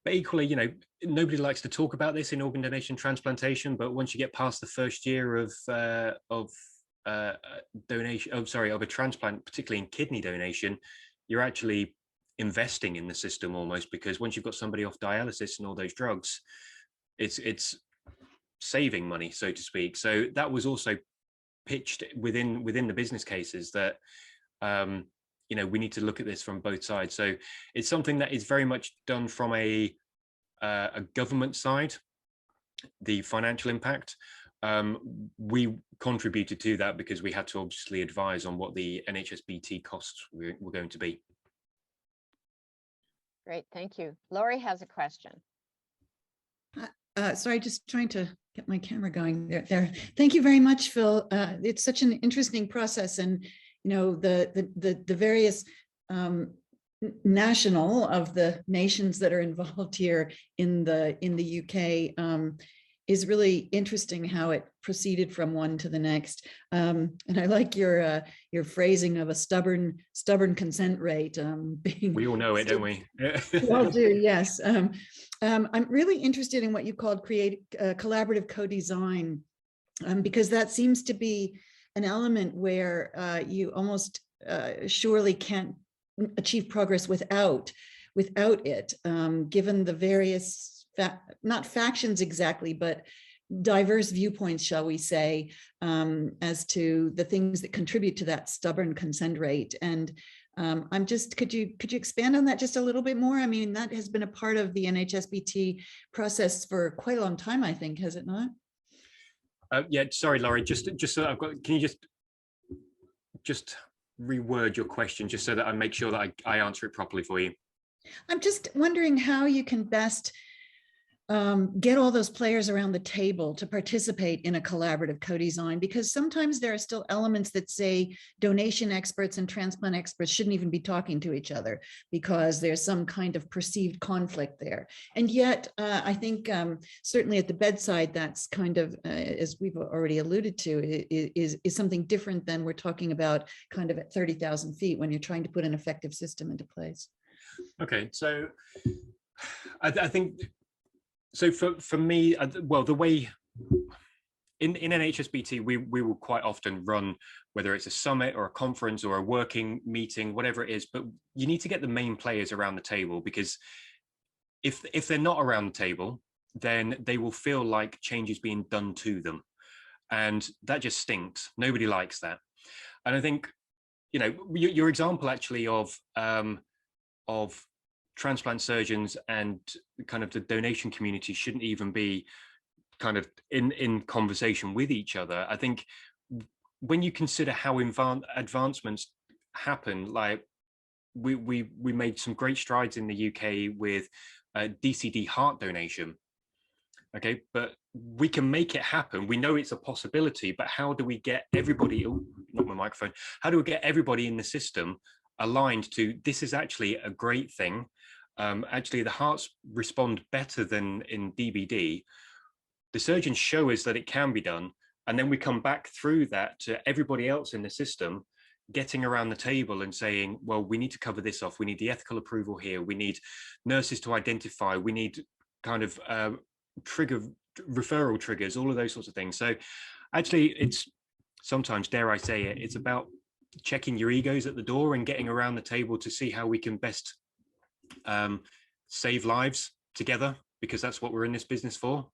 But equally, nobody likes to talk about this in organ donation transplantation. But once you get past the first year of a transplant, particularly in kidney donation, you're actually investing in the system almost, because once you've got somebody off dialysis and all those drugs, it's saving money, so to speak. So that was also pitched within the business cases that we need to look at this from both sides. So it's something that is very much done from a government side, the financial impact. We contributed to that because we had to obviously advise on what the NHS BT costs were going to be. Great, thank you. Laurie has a question. Sorry, just trying to get my camera going there. Thank you very much, Phil. It's such an interesting process, and the various national of the nations that are involved here in the UK is really interesting how it proceeded from one to the next. And I like your phrasing of a stubborn consent rate. We all know it, don't we? We all do, yes. I'm really interested in what you called collaborative co-design, because that seems to be an element where you almost surely can't achieve progress without it, given the various not factions exactly, but diverse viewpoints, shall we say, as to the things that contribute to that stubborn consent rate. And I'm just, could you expand on that just a little bit more? I mean, that has been a part of the NHSBT process for quite a long time, I think, has it not? Yeah, sorry, Laurie, just so I've got, can you just reword your question just so that I make sure that I answer it properly for you? I'm just wondering how you can best get all those players around the table to participate in a collaborative co-design, because sometimes there are still elements that say donation experts and transplant experts shouldn't even be talking to each other because there's some kind of perceived conflict there. And yet, I think certainly at the bedside, that's kind of, as we've already alluded to, is something different than we're talking about kind of at 30,000 feet when you're trying to put an effective system into place. Okay, so I think, so for me, well, the way in NHSBT, we will quite often run, whether it's a summit or a conference or a working meeting, whatever it is, but you need to get the main players around the table, because if they're not around the table, then they will feel like change is being done to them. And that just stinks. Nobody likes that. And I think, you know, your example actually of transplant surgeons and kind of the donation community shouldn't even be kind of in conversation with each other. I think when you consider how advancements happen, like we made some great strides in the UK with DCD heart donation. Okay, but we can make it happen. We know it's a possibility, but how do we get everybody, oh, not my microphone, how do we get everybody in the system aligned to this is actually a great thing? Actually, the hearts respond better than in DBD. The surgeons show us that it can be done. And then we come back through that to everybody else in the system, getting around the table and saying, well, we need to cover this off. We need the ethical approval here. We need nurses to identify. We need kind of referral triggers, all of those sorts of things. So actually, it's sometimes, dare I say it, it's about checking your egos at the door and getting around the table to see how we can best save lives together, because that's what we're in this business for.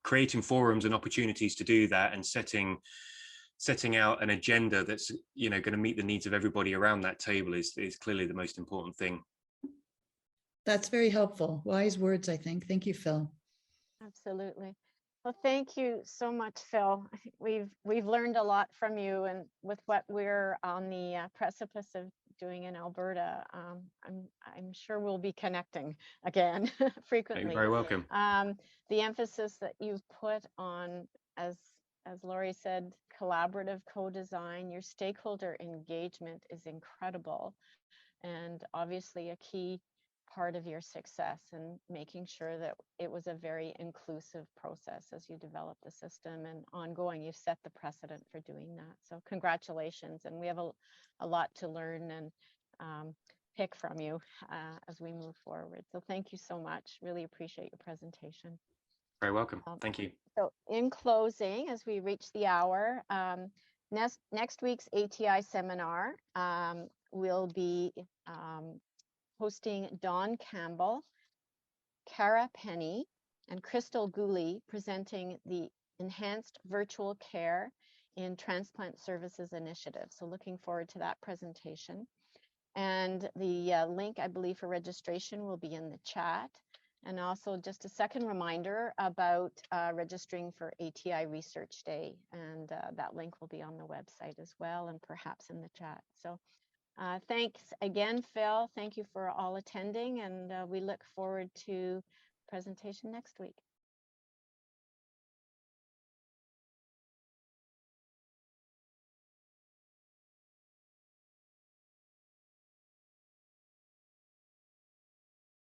Creating forums and opportunities to do that, and setting out an agenda that's, you know, going to meet the needs of everybody around that table is clearly the most important thing. That's very helpful. Wise words, I think. Thank you, Phil. Absolutely. Well, thank you so much, Phil. I think we've learned a lot from you, and with what we're on the precipice of doing in Alberta, I'm sure we'll be connecting again frequently. You're very welcome. The emphasis that you've put on, as Laurie said, collaborative co-design, your stakeholder engagement is incredible, and obviously a key part of your success, and making sure that it was a very inclusive process as you develop the system, and ongoing, you've set the precedent for doing that. So congratulations, and we have a lot to learn and pick from you as we move forward. So thank you so much. Really appreciate your presentation. Very welcome. Thank you. So in closing, as we reach the hour, next week's ATI seminar will be hosting Dawn Campbell, Cara Penny, and Crystal Gooley, presenting the Enhanced Virtual Care in Transplant Services Initiative. So looking forward to that presentation. And the link, I believe, for registration will be in the chat. And also just a second reminder about registering for ATI Research Day. And that link will be on the website as well, and perhaps in the chat. So thanks again, Phil. Thank you for all attending, and we look forward to presentation next week.